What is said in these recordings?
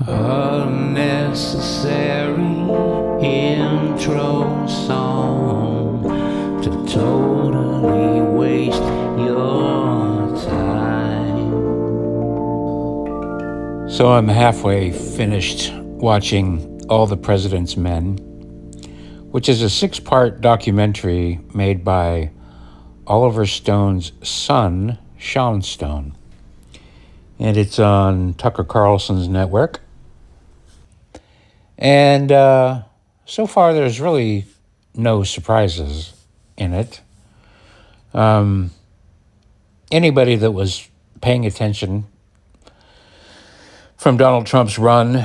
Unnecessary intro song to totally waste your time. So I'm halfway finished watching All the President's Men, which is a 6-part documentary made by Oliver Stone's son, Sean Stone. And it's on Tucker Carlson's network. And so far, there's really no surprises in it. Anybody that was paying attention from Donald Trump's run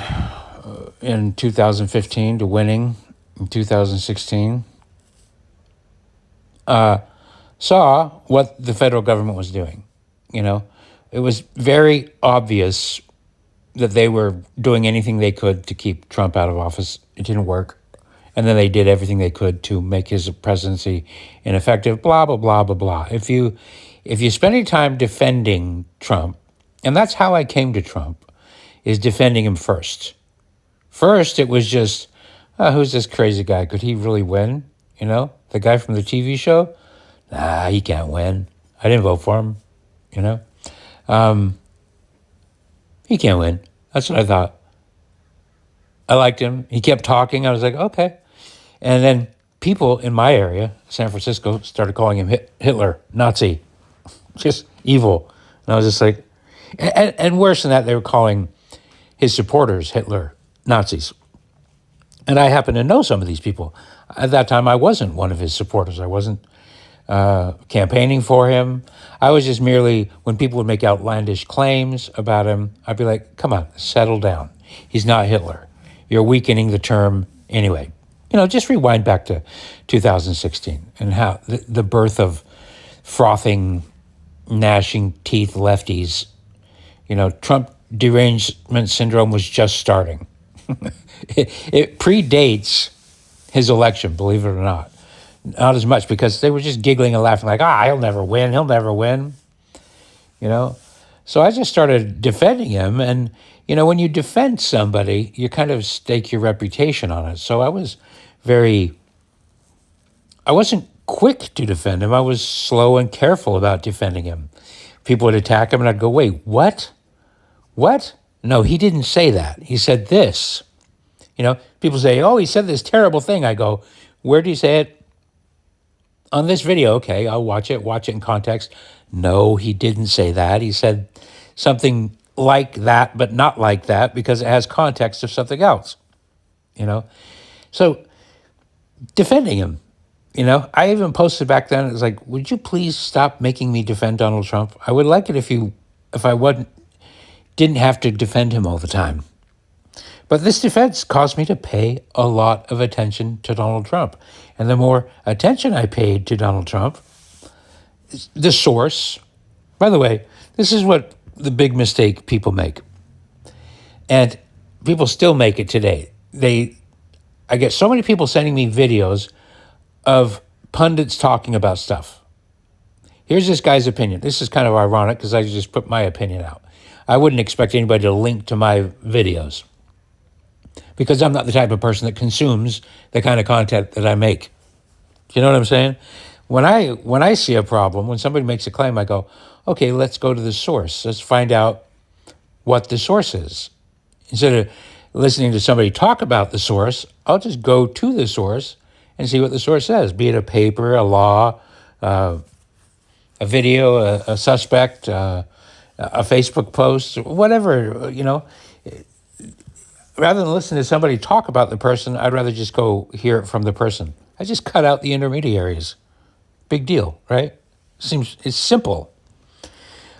in 2015 to winning in 2016 saw what the federal government was doing. You know, it was very obvious that they were doing anything they could to keep Trump out of office. It didn't work. And then they did everything they could to make his presidency ineffective, blah, blah, blah, blah, blah. If you spend any time defending Trump, and that's how I came to Trump, is defending him first. First, it was just, who's this crazy guy? Could he really win? You know, the guy from the TV show? Nah, he can't win. I didn't vote for him, you know. He can't win. That's what I thought. I liked him. He kept talking. I was like, okay. And then people in my area, San Francisco, started calling him Hitler, Nazi, just evil. And I was just like, and worse than that, they were calling his supporters Hitler, Nazis. And I happen to know some of these people. At that time, I wasn't one of his supporters. I wasn't campaigning for him. I was just merely, when people would make outlandish claims about him, I'd be like, come on, settle down. He's not Hitler. You're weakening the term anyway. You know, just rewind back to 2016 and how the birth of frothing, gnashing teeth lefties. You know, Trump derangement syndrome was just starting. It predates his election, believe it or not. Not as much, because they were just giggling and laughing like, he'll never win, you know? So I just started defending him. And, you know, when you defend somebody, you kind of stake your reputation on it. So I wasn't quick to defend him. I was slow and careful about defending him. People would attack him and I'd go, wait, what? What? No, he didn't say that. He said this. You know, people say, he said this terrible thing. I go, where did he say it? On this video, okay, I'll watch it in context. No, he didn't say that. He said something like that, but not like that, because it has context of something else, you know? So defending him, you know, I even posted back then, it was like, would you please stop making me defend Donald Trump? I would like it if I didn't have to defend him all the time. But this defense caused me to pay a lot of attention to Donald Trump. And the more attention I paid to Donald Trump, the source, by the way, this is what the big mistake people make. And people still make it today. I get so many people sending me videos of pundits talking about stuff. Here's this guy's opinion. This is kind of ironic because I just put my opinion out. I wouldn't expect anybody to link to my videos, because I'm not the type of person that consumes the kind of content that I make. Do you know what I'm saying? When I see a problem, when somebody makes a claim, I go, okay, let's go to the source. Let's find out what the source is. Instead of listening to somebody talk about the source, I'll just go to the source and see what the source says, be it a paper, a law, a video, a suspect, a Facebook post, whatever, you know. Rather than listen to somebody talk about the person, I'd rather just go hear it from the person. I just cut out the intermediaries. Big deal, right? It's simple.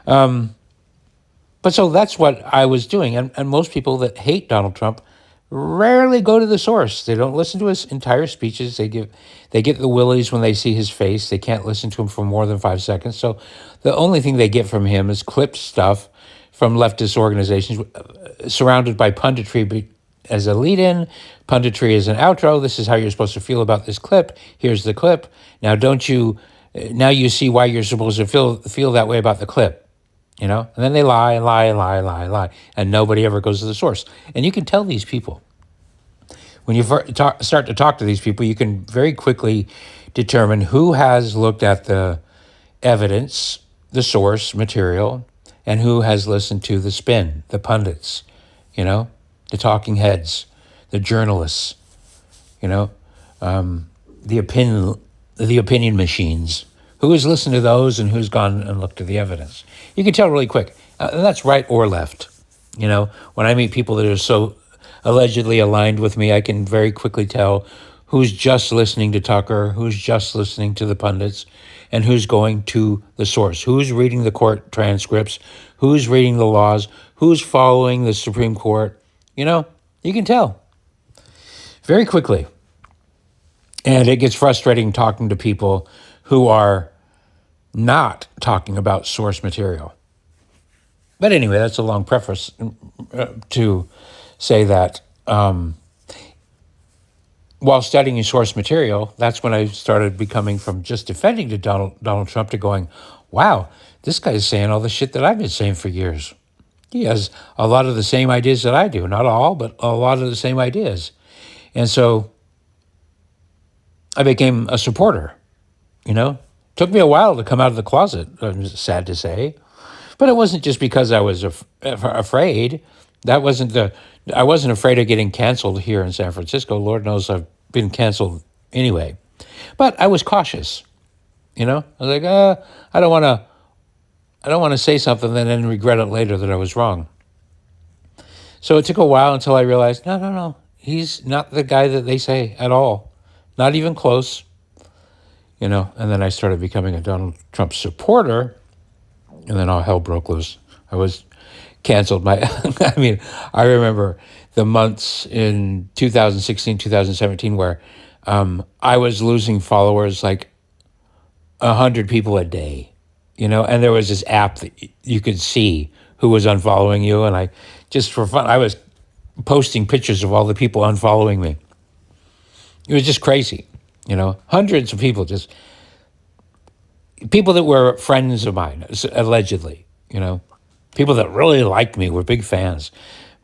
But so that's what I was doing. And most people that hate Donald Trump rarely go to the source. They don't listen to his entire speeches. They get the willies when they see his face. They can't listen to him for more than 5 seconds. So the only thing they get from him is clipped stuff from leftist organizations surrounded by punditry as a lead-in, punditry as an outro. This is how you're supposed to feel about this clip. Here's the clip. Now you see why you're supposed to feel that way about the clip. And then they lie and lie and lie and lie and lie, and nobody ever goes to the source. And you can tell these people. When you start to talk to these people, you can very quickly determine who has looked at the evidence, the source material, and who has listened to the spin, the pundits, the talking heads, the journalists, you know, the opinion machines. Who has listened to those and who's gone and looked at the evidence? You can tell really quick. And that's right or left. When I meet people that are so allegedly aligned with me, I can very quickly tell who's just listening to Tucker, who's just listening to the pundits, and who's going to the source, who's reading the court transcripts, who's reading the laws, who's following the Supreme Court. You can tell very quickly. And it gets frustrating talking to people who are not talking about source material. But anyway, that's a long preface to say that while studying source material, that's when I started becoming from just defending to Donald Trump to going, wow, this guy's saying all the shit that I've been saying for years. He has a lot of the same ideas that I do. Not all, but a lot of the same ideas. And so I became a supporter, Took me a while to come out of the closet, sad to say. But it wasn't just because I was afraid. I wasn't afraid of getting canceled here in San Francisco. Lord knows I've been canceled anyway. But I was cautious, I was like, I don't want to say something and then regret it later that I was wrong. So it took a while until I realized, no, he's not the guy that they say at all. Not even close. And then I started becoming a Donald Trump supporter, and then all hell broke loose. I was canceled. I remember the months in 2016, 2017 where I was losing followers like 100 people a day, and there was this app that you could see who was unfollowing you, and I, just for fun, I was posting pictures of all the people unfollowing me. It was just crazy. Hundreds of people, just people that were friends of mine, allegedly, people that really liked me, were big fans,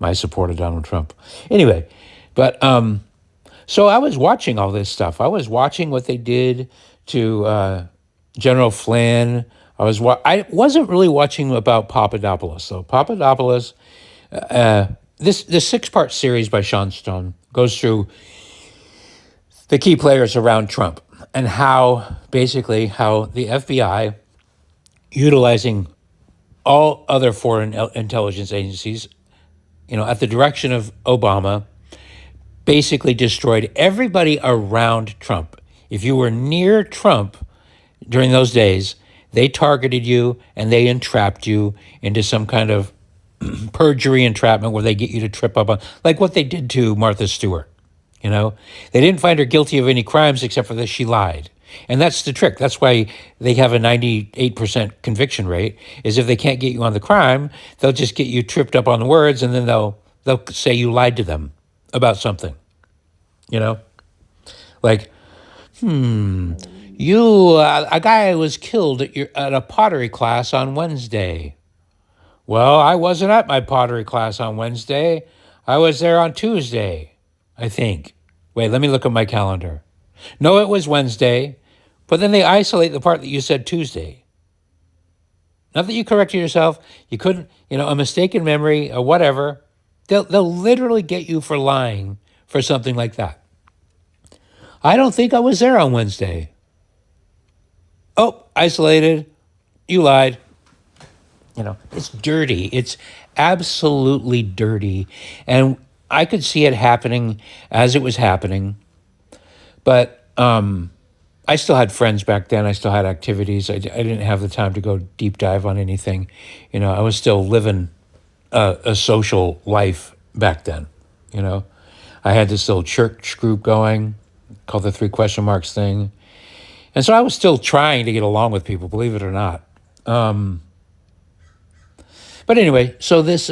my support of Donald Trump. Anyway, but so I was watching all this stuff. I was watching what they did to General Flynn. I wasn't really watching about Papadopoulos, though. Papadopoulos, this 6-part series by Sean Stone goes through the key players around Trump and how the FBI, utilizing all other foreign intelligence agencies, at the direction of Obama, basically destroyed everybody around Trump. If you were near Trump during those days, they targeted you and they entrapped you into some kind of perjury entrapment where they get you to trip up on, like what they did to Martha Stewart. They didn't find her guilty of any crimes except for that she lied. And that's the trick. That's why they have a 98% conviction rate, is if they can't get you on the crime, they'll just get you tripped up on the words, and then they'll say you lied to them about something. Like, a guy was killed at a pottery class on Wednesday. Well, I wasn't at my pottery class on Wednesday. I was there on Tuesday, I think. Wait, let me look at my calendar. No, it was Wednesday, but then they isolate the part that you said Tuesday. Not that you corrected yourself. You couldn't, a mistaken memory or whatever. They'll literally get you for lying for something like that. I don't think I was there on Wednesday. Oh, isolated. You lied. It's dirty. It's absolutely dirty. And I could see it happening as it was happening. But I still had friends back then. I still had activities. I didn't have the time to go deep dive on anything. I was still living a social life back then. I had this little church group going called the 3 question marks thing. And so I was still trying to get along with people, believe it or not. But anyway, so this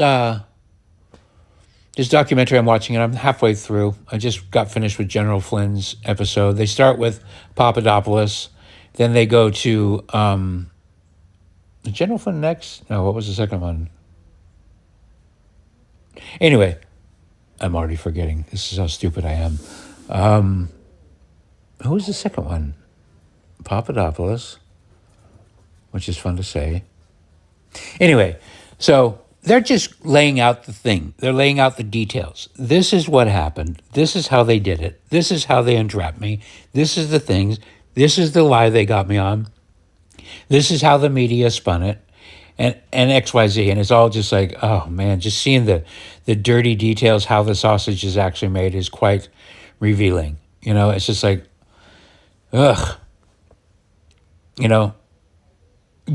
documentary I'm watching, and I'm halfway through. I just got finished with General Flynn's episode. They start with Papadopoulos, then they go to The General Fund next? No, what was the second one? Anyway, I'm already forgetting. This is how stupid I am. Who was the second one? Papadopoulos, which is fun to say. Anyway, so they're just laying out the thing. They're laying out the details. This is what happened. This is how they did it. This is how they entrapped me. This is the things. This is the lie they got me on. This is how the media spun it. And XYZ. And it's all just like, oh man, just seeing the dirty details, how the sausage is actually made is quite revealing. You know, it's just like, ugh. You know,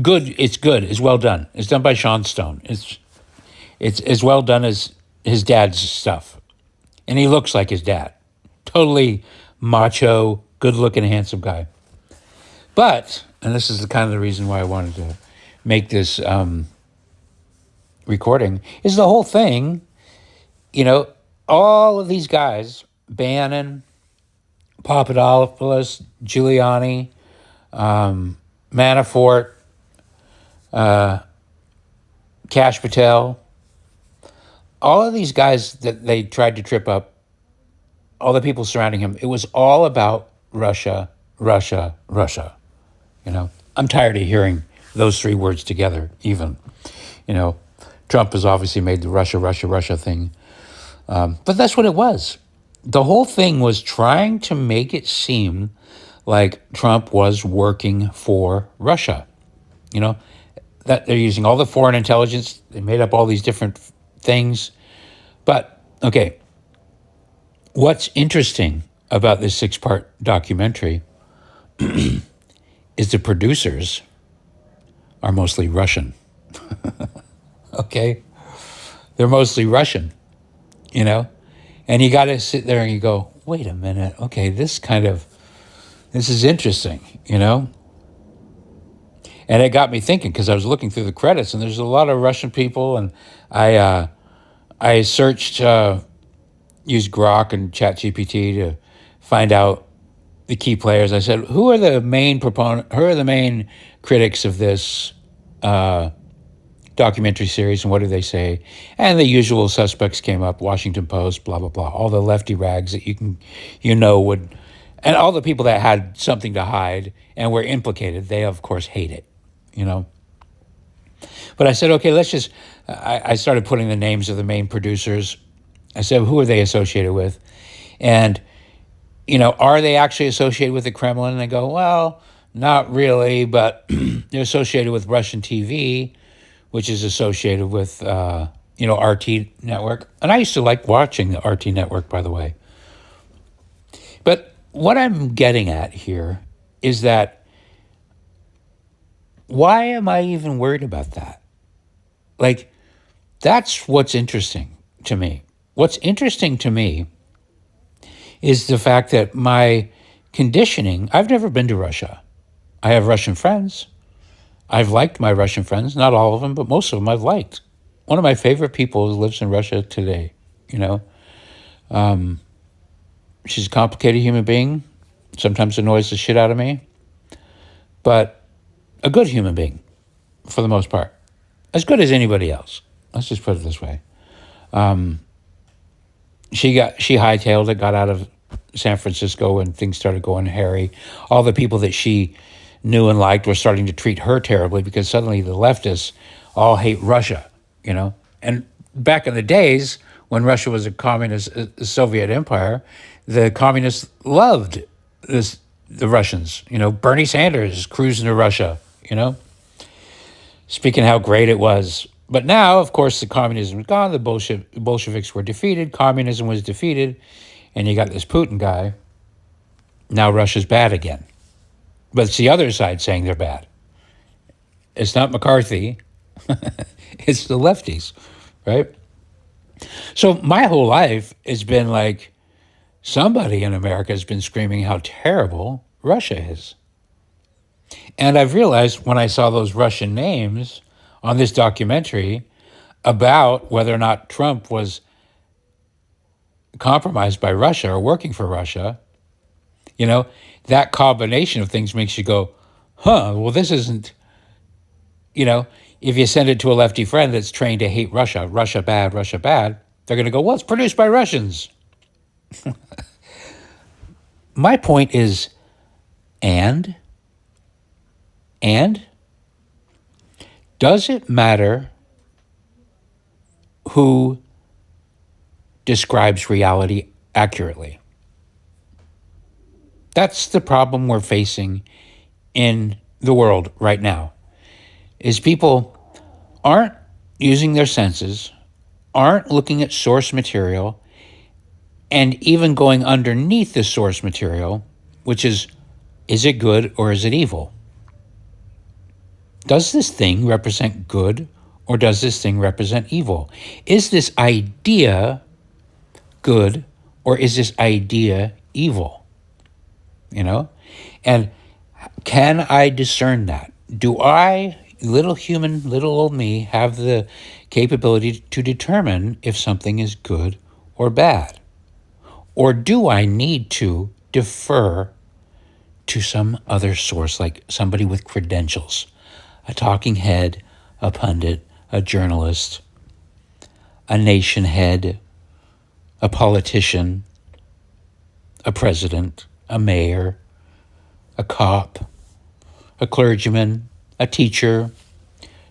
good. It's good. It's well done. It's done by Sean Stone. It's as well done as his dad's stuff. And he looks like his dad. Totally macho, good-looking, handsome guy. But, and this is the kind of the reason why I wanted to make this recording, is the whole thing, you know, all of these guys, Bannon, Papadopoulos, Giuliani, Manafort, Kash Patel, all of these guys that they tried to trip up, all the people surrounding him, it was all about Russia, Russia, Russia. You know, I'm tired of hearing those three words together, even. You know, Trump has obviously made the Russia, Russia, Russia thing. But that's what it was. The whole thing was trying to make it seem like Trump was working for Russia. You know, that they're using all the foreign intelligence. They made up all these different things. But, okay, what's interesting about this 6-part documentary is the producers are mostly Russian. Okay? They're mostly Russian, you know? And you got to sit there and you go, wait a minute. Okay, this is interesting, you know? And it got me thinking because I was looking through the credits and there's a lot of Russian people. And I searched, used Grok and ChatGPT to find out the key players. I said, who are the main critics of this documentary series, and what do they say? And the usual suspects came up: Washington Post, blah blah blah, all the lefty rags that would, and all the people that had something to hide and were implicated. They of course hate it, you know. But I said, okay, let's just. I started putting the names of the main producers. I said, who are they associated with, and you know, are they actually associated with the Kremlin? And they go, well, not really, but they're associated with Russian TV, which is associated with, RT network. And I used to like watching the RT network, by the way. But what I'm getting at here is that why am I even worried about that? Like, that's what's interesting to me. What's interesting to me is the fact that my conditioning, I've never been to Russia. I have Russian friends. I've liked my Russian friends, not all of them, but most of them I've liked. One of my favorite people lives in Russia today, you know. She's a complicated human being, sometimes annoys the shit out of me, but a good human being, for the most part. As good as anybody else. Let's just put it this way. She hightailed it, got out of San Francisco when things started going hairy. All the people that she knew and liked were starting to treat her terribly because suddenly the leftists all hate Russia, you know. And back in the days when Russia was a communist a Soviet empire, the communists loved the Russians. You know, Bernie Sanders cruising to Russia, you know, speaking how great it was. But now, of course, the communism was gone. The Bolsheviks were defeated. Communism was defeated. And you got this Putin guy. Now Russia's bad again. But it's the other side saying they're bad. It's not McCarthy. It's the lefties, right? So my whole life has been like somebody in America has been screaming how terrible Russia is. And I've realized when I saw those Russian names on this documentary about whether or not Trump was compromised by Russia or working for Russia, you know, that combination of things makes you go, well, this isn't You know, if you send it to a lefty friend that's trained to hate Russia, Russia bad, they're going to go, well, it's produced by Russians. My point is, and does it matter who describes reality accurately? That's the problem we're facing in the world right now, is people aren't using their senses, aren't looking at source material, and even going underneath the source material, which is it good or is it evil? Does this thing represent good or does this thing represent evil? Is this idea good or is this idea evil? You know? And can I discern that? Do I, little human, little old me, have the capability to determine if something is good or bad? Or do I need to defer to some other source, like somebody with credentials, a talking head, a pundit, a journalist, a nation head, a politician, a president, a mayor, a cop, a clergyman, a teacher?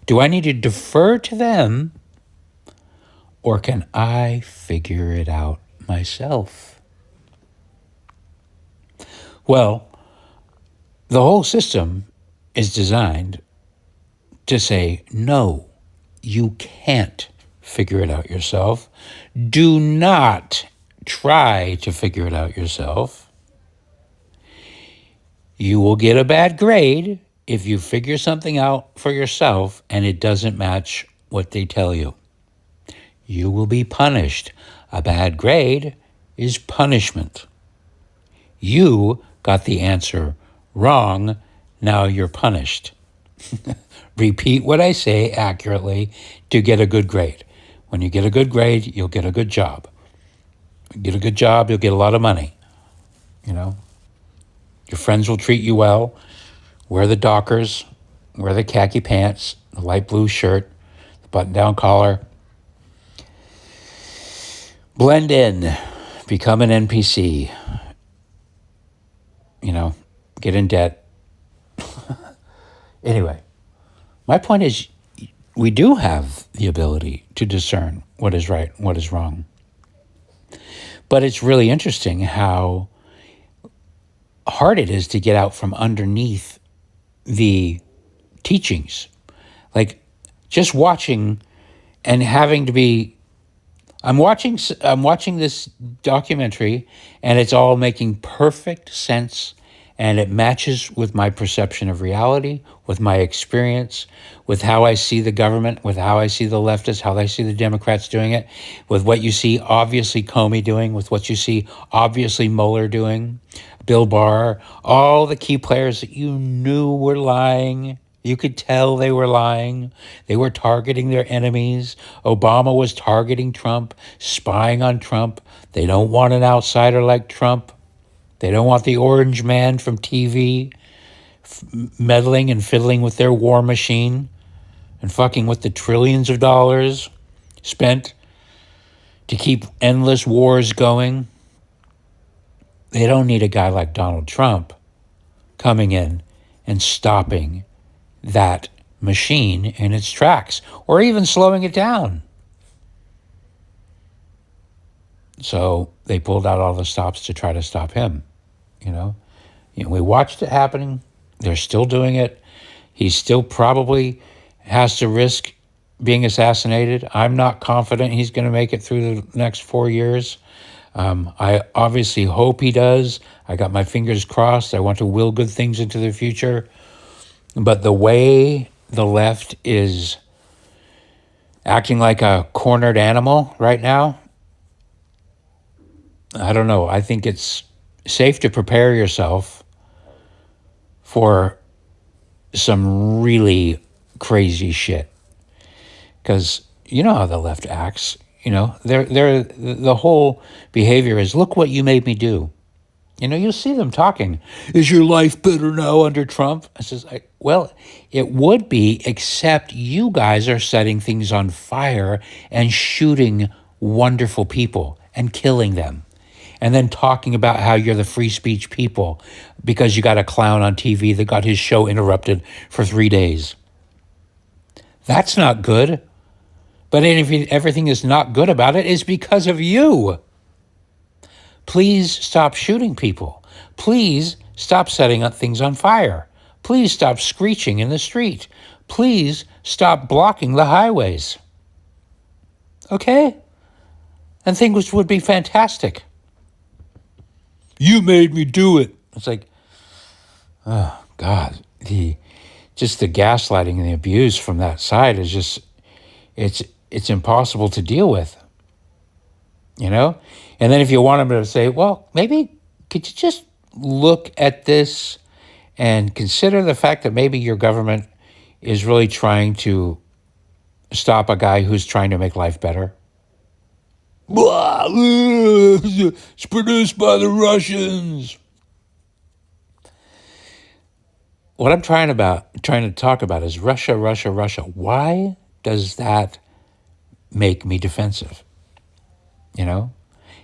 Do I need to defer to them, or can I figure it out myself? Well, the whole system is designed to say, no, you can't figure it out yourself. Do not try to figure it out yourself. You will get a bad grade if you figure something out for yourself and it doesn't match what they tell you. You will be punished. A bad grade is punishment. You got the answer wrong. Now you're punished. Repeat what I say accurately to get a good grade. When you get a good grade, you'll get a good job. You get a good job, you'll get a lot of money. You know, your friends will treat you well. Wear the Dockers, wear the khaki pants, the light blue shirt, the button-down collar. Blend in, become an NPC. You know, get in debt. Anyway, my point is, we do have the ability to discern what is right and what is wrong. But it's really interesting how hard it is to get out from underneath the teachings. Like, just watching and having to be, I'm watching this documentary and it's all making perfect sense, and it matches with my perception of reality, with my experience, with how I see the government, with how I see the leftists, how I see the Democrats doing it, with what you see obviously Comey doing, with what you see obviously Mueller doing, Bill Barr, all the key players that you knew were lying. You could tell they were lying. They were targeting their enemies. Obama was targeting Trump, spying on Trump. They don't want an outsider like Trump. They don't want the orange man from TV meddling and fiddling with their war machine and fucking with the trillions of dollars spent to keep endless wars going. They don't need a guy like Donald Trump coming in and stopping that machine in its tracks, or even slowing it down. So they pulled out all the stops to try to stop him. You know, we watched it happening. They're still doing it. He still probably has to risk being assassinated. I'm not confident he's going to make it through the next 4 years. I obviously hope he does. I got my fingers crossed. I want to will good things into the future. But the way the left is acting like a cornered animal right now, I don't know. I think it's safe to prepare yourself for some really crazy shit. Because you know how the left acts. You know, they're the whole behavior is, look what you made me do. You'll see them talking. Is your life better now under Trump? I says, well, it would be, except you guys are setting things on fire and shooting wonderful people and killing them. And then talking about how you're the free speech people because you got a clown on TV that got his show interrupted for 3 days. That's not good. But everything is not good about it is because of you. Please stop shooting people. Please stop setting up things on fire. Please stop screeching in the street. Please stop blocking the highways. Okay? And things would be fantastic. You made me do it. It's like, oh, God. The gaslighting and the abuse from that side is just, it's impossible to deal with. And then if you want them to say, well, maybe could you just look at this and consider the fact that maybe your government is really trying to stop a guy who's trying to make life better? It's produced by the Russians. What I'm trying to talk about is Russia, Russia, Russia. Why does that make me defensive?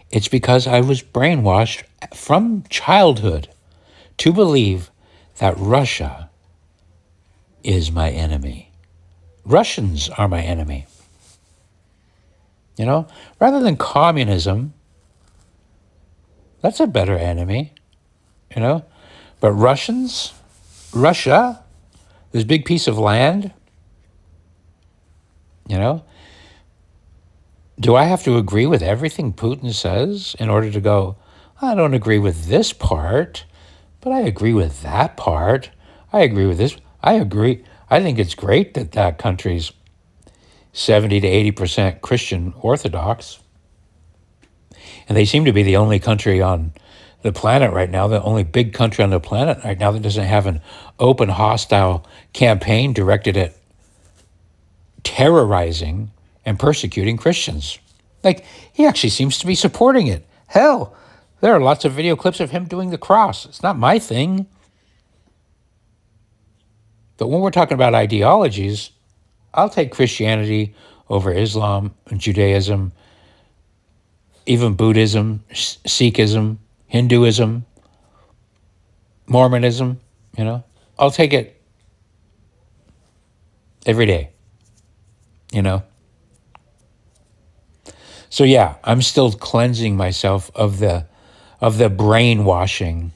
It's because I was brainwashed from childhood to believe that Russia is my enemy. Russians are my enemy. Rather than communism, that's a better enemy, But Russia, this big piece of land, do I have to agree with everything Putin says in order to go, I don't agree with this part, but I agree with that part. I agree with this. I agree. I think it's great that that country's 70 to 80% Christian Orthodox. And they seem to be the only country on the planet right now, the only big country on the planet right now that doesn't have an open, hostile campaign directed at terrorizing and persecuting Christians. Like, he actually seems to be supporting it. Hell, there are lots of video clips of him doing the cross. It's not my thing. But when we're talking about ideologies, I'll take Christianity over Islam and Judaism, even Buddhism, Sikhism, Hinduism, Mormonism, I'll take it every day, So yeah, I'm still cleansing myself of the brainwashing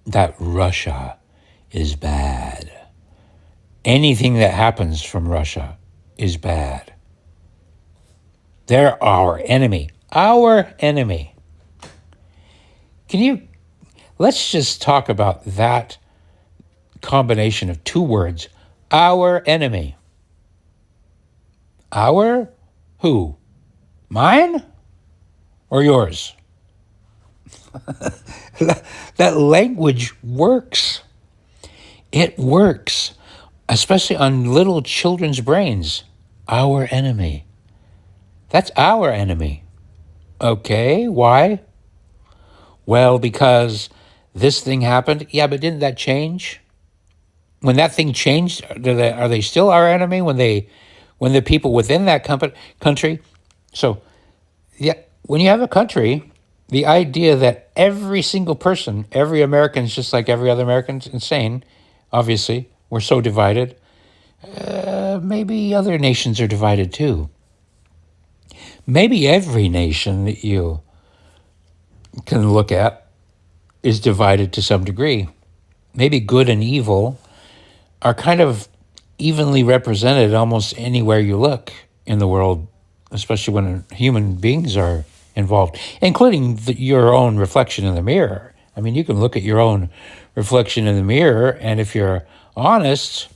that Russia is bad. Anything that happens from Russia is bad. They're our enemy. Our enemy. Let's just talk about that combination of two words. Our enemy. Our who? Mine or yours? That language works. It works, especially on little children's brains. Our enemy. That's our enemy. Okay, why? Well, because this thing happened. Yeah, but didn't that change? When that thing changed, are they still our enemy when the people within that country? So, yeah, when you have a country, the idea that every single person, every American is just like every other American is insane. Obviously, we're so divided. Maybe other nations are divided too. Maybe every nation that you can look at is divided to some degree. Maybe good and evil are kind of evenly represented almost anywhere you look in the world, especially when human beings are involved, including your own reflection in the mirror. I mean, you can look at your own reflection in the mirror, and if you're honest,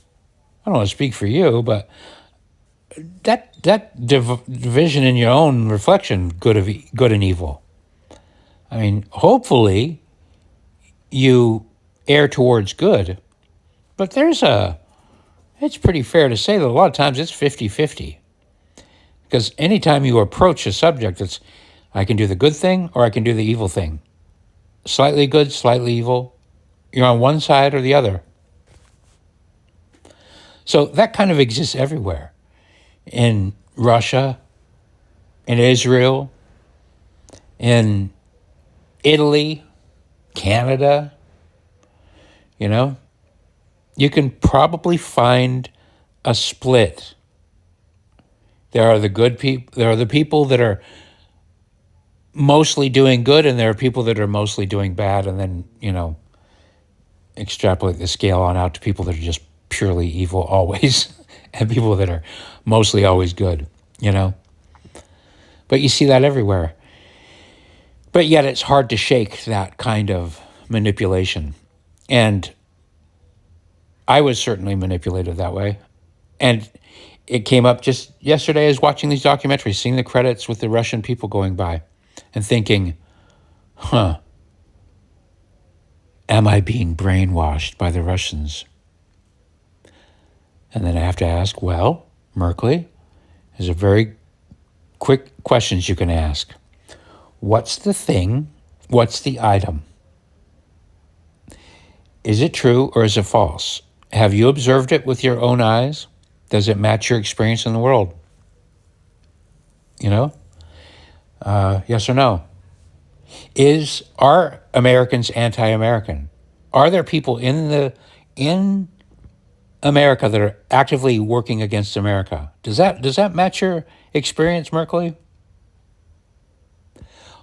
I don't want to speak for you, but that division in your own reflection, good and evil. I mean, hopefully you err towards good, but it's pretty fair to say that a lot of times it's 50-50. Because anytime you approach a subject that's, I can do the good thing or I can do the evil thing. Slightly good, slightly evil. You're on one side or the other. So that kind of exists everywhere. In Russia, in Israel, in Italy, Canada, you know, you can probably find a split. There are the good people, there are the people that are mostly doing good, and there are people that are mostly doing bad, and then, extrapolate the scale on out to people that are just purely evil always, and people that are mostly always good, But you see that everywhere. But yet it's hard to shake that kind of manipulation. And I was certainly manipulated that way. And it came up just yesterday as watching these documentaries, seeing the credits with the Russian people going by and thinking, am I being brainwashed by the Russians? And then I have to ask, well, Merkley, there's a very quick questions you can ask. What's the thing? What's the item? Is it true or is it false? Have you observed it with your own eyes? Does it match your experience in the world? Yes or no? Are Americans anti-American? Are there people in America that are actively working against America? Does that match your experience, Merkley?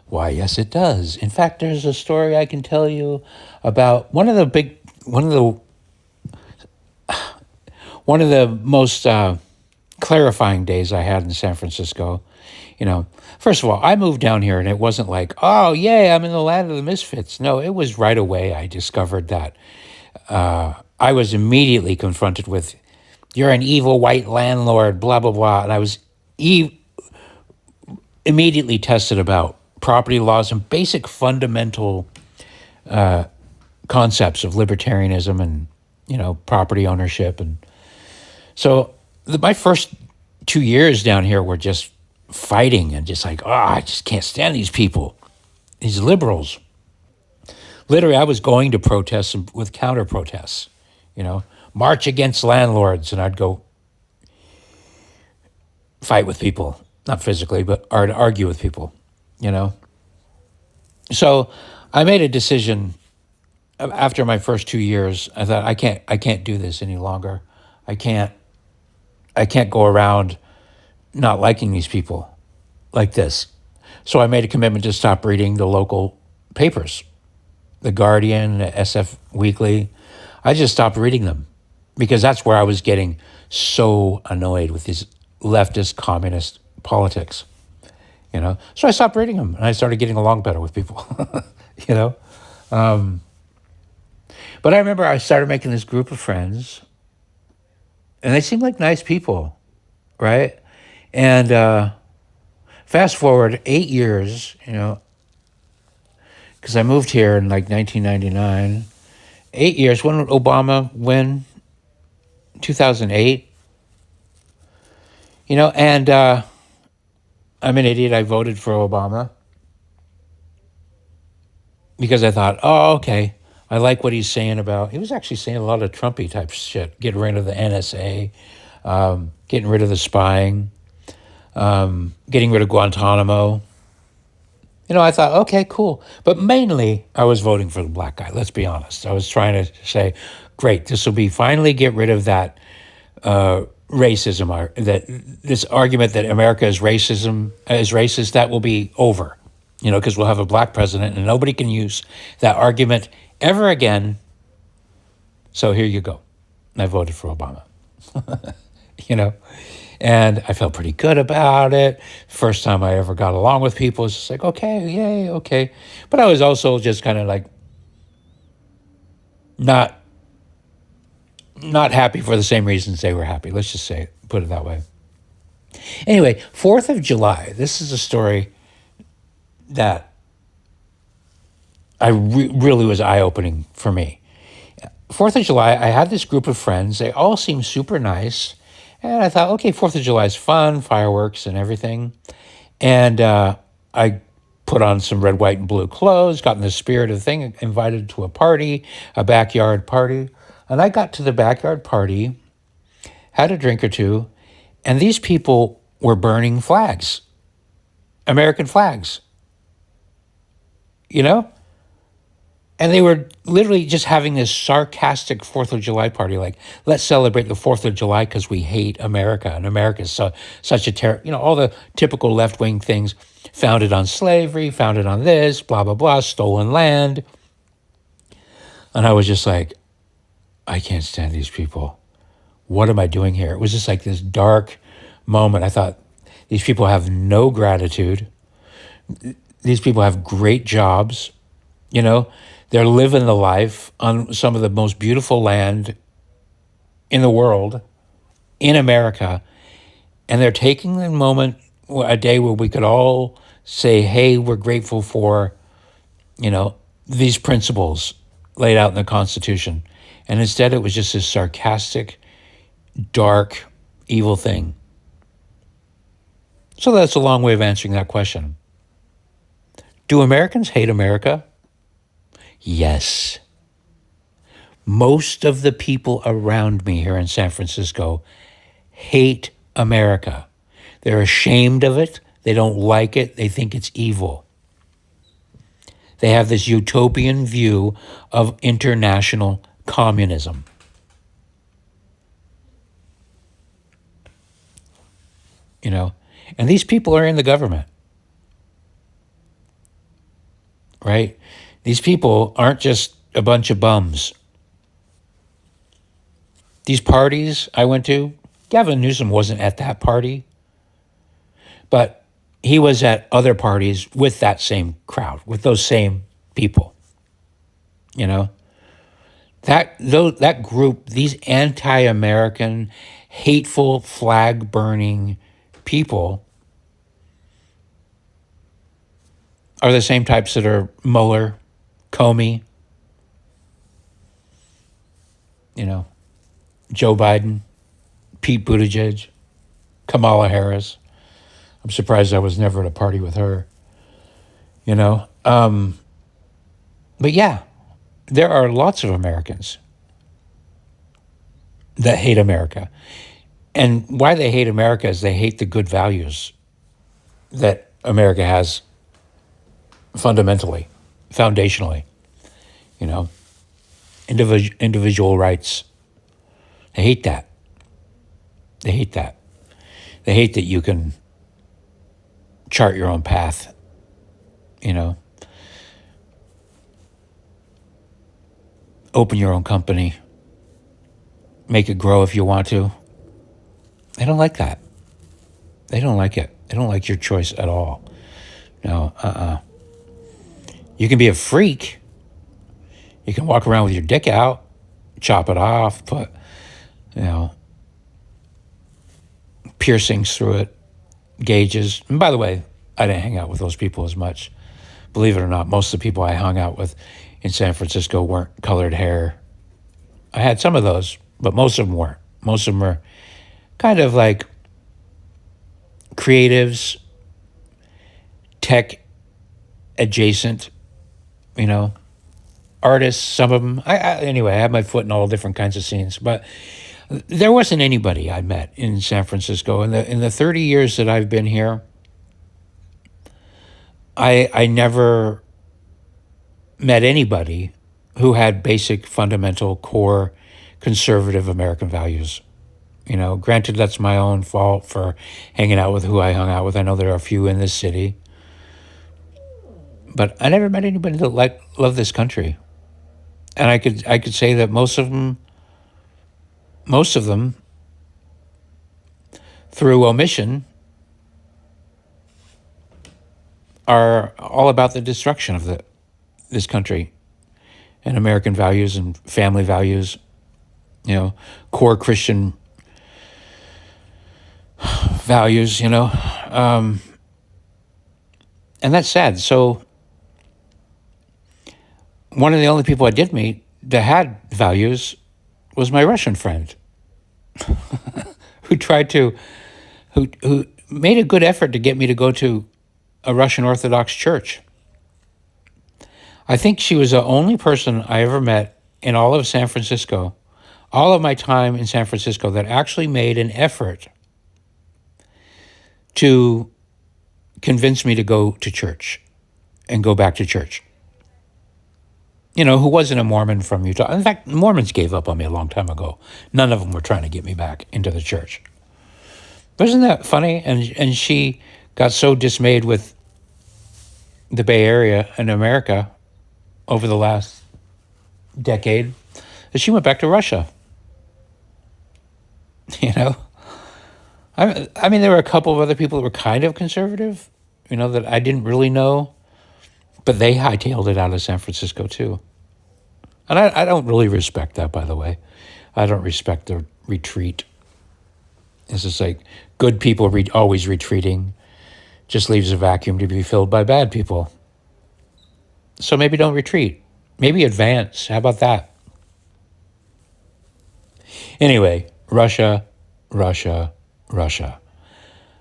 Why, yes, it does. In fact, there's a story I can tell you about one of the most clarifying days I had in San Francisco. First of all, I moved down here and it wasn't like, oh, yay, I'm in the land of the misfits. No, it was right away I discovered that I was immediately confronted with, you're an evil white landlord, blah, blah, blah. And I was immediately tested about property laws and basic fundamental concepts of libertarianism and, property ownership. And so my first 2 years down here were just fighting and just like, I just can't stand these people, these liberals. Literally, I was going to protests with counter protests, march against landlords, and I'd go fight with people, not physically, but argue with people, So I made a decision after my first 2 years. I thought, I can't do this any longer. I can't go around not liking these people like this. So I made a commitment to stop reading the local papers, The Guardian, the SF Weekly. I just stopped reading them because that's where I was getting so annoyed with these leftist communist politics, So I stopped reading them and I started getting along better with people, But I remember I started making this group of friends and they seemed like nice people, right? And fast forward 8 years, because I moved here in like 1999. 8 years. When did Obama win? 2008. And I'm an idiot. I voted for Obama because I thought, oh, okay, I like what he's saying about. He was actually saying a lot of Trumpy type shit, getting rid of the NSA, getting rid of the spying, getting rid of Guantanamo. I thought, okay, cool. But mainly, I was voting for the black guy, let's be honest. I was trying to say, great, this will be finally get rid of that racism, that this argument that America is racist, that will be over, because we'll have a black president and nobody can use that argument ever again. So here you go. And I voted for Obama, And I felt pretty good about it. First time I ever got along with people, it's just like, okay, yay, okay. But I was also just kind of like not happy for the same reasons they were happy. Let's just put it that way. Anyway, 4th of July. This is a story that really was eye-opening for me. 4th of July, I had this group of friends. They all seemed super nice. And I thought, okay, 4th of July is fun, fireworks and everything. And I put on some red, white, and blue clothes, got in the spirit of the thing, invited to a party, a backyard party. And I got to the backyard party, had a drink or two, and these people were burning flags, American flags, you know? And they were literally just having this sarcastic 4th of July party, like, let's celebrate the 4th of July because we hate America. And America is such a terror, all the typical left-wing things, founded on slavery, founded on this, blah, blah, blah, stolen land. And I was just like, I can't stand these people. What am I doing here? It was just like this dark moment. I thought, these people have no gratitude. These people have great jobs. They're living the life on some of the most beautiful land in the world, in America. And they're taking the moment, a day where we could all say, hey, we're grateful for, these principles laid out in the Constitution. And instead, it was just this sarcastic, dark, evil thing. So that's a long way of answering that question. Do Americans hate America? Yes. Most of the people around me here in San Francisco hate America. They're ashamed of it. They don't like it. They think it's evil. They have this utopian view of international communism. And these people are in the government, right? These people aren't just a bunch of bums. These parties I went to, Gavin Newsom wasn't at that party, but he was at other parties with that same crowd, with those same people. That group, these anti-American, hateful, flag-burning people are the same types that are Mueller, Comey, Joe Biden, Pete Buttigieg, Kamala Harris. I'm surprised I was never at a party with her, But yeah, there are lots of Americans that hate America. And why they hate America is they hate the good values that America has fundamentally, foundationally, individual rights. They hate that. They hate that. They hate that you can chart your own path, open your own company, make it grow if you want to. They don't like that. They don't like it. They don't like your choice at all. No, You can be a freak. You can walk around with your dick out, chop it off, put, piercings through it, gauges. And by the way, I didn't hang out with those people as much. Believe it or not, most of the people I hung out with in San Francisco weren't colored hair. I had some of those, but most of them weren't. Most of them were kind of like creatives, tech adjacent, artists, some of them. Anyway, I had my foot in all different kinds of scenes, but there wasn't anybody I met in San Francisco. In the 30 years that I've been here, I never met anybody who had basic, fundamental, core, conservative American values. Granted, that's my own fault for hanging out with who I hung out with. I know there are a few in this city. But I never met anybody that loved this country. And I could say that most of them, through omission, are all about the destruction of this country and American values and family values, core Christian values, and that's sad. So one of the only people I did meet that had values was my Russian friend who made a good effort to get me to go to a Russian Orthodox church. I think she was the only person I ever met in all of San Francisco, all of my time in San Francisco, that actually made an effort to convince me to go to church and go back to church. Who wasn't a Mormon from Utah. In fact, Mormons gave up on me a long time ago. None of them were trying to get me back into the church. But isn't that funny? And she got so dismayed with the Bay Area and America over the last decade that she went back to Russia. I mean, there were a couple of other people that were kind of conservative, that I didn't really know, but they hightailed it out of San Francisco too. And I don't really respect that, by the way. I don't respect the retreat. It's just like good people always retreating just leaves a vacuum to be filled by bad people. So maybe don't retreat. Maybe advance. How about that? Anyway, Russia.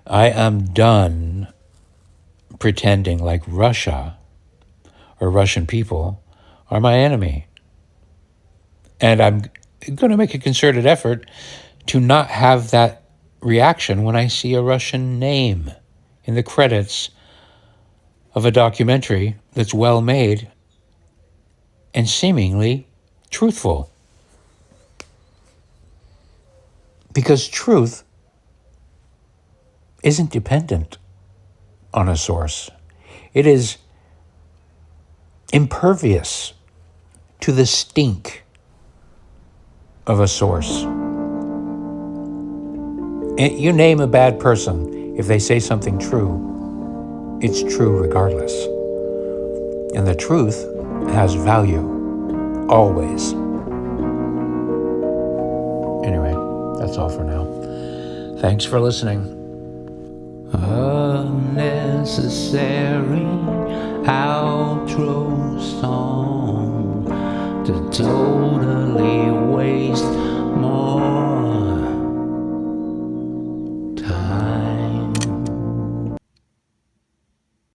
I am done pretending like Russia or Russian people are my enemy. And I'm going to make a concerted effort to not have that reaction when I see a Russian name in the credits of a documentary that's well made and seemingly truthful. Because truth isn't dependent on a source. It is impervious to the stink of a source. And you name a bad person, if they say something true, it's true regardless. And the truth has value, always. Anyway, that's all for now. Thanks for listening. Unnecessary outro song to totally waste more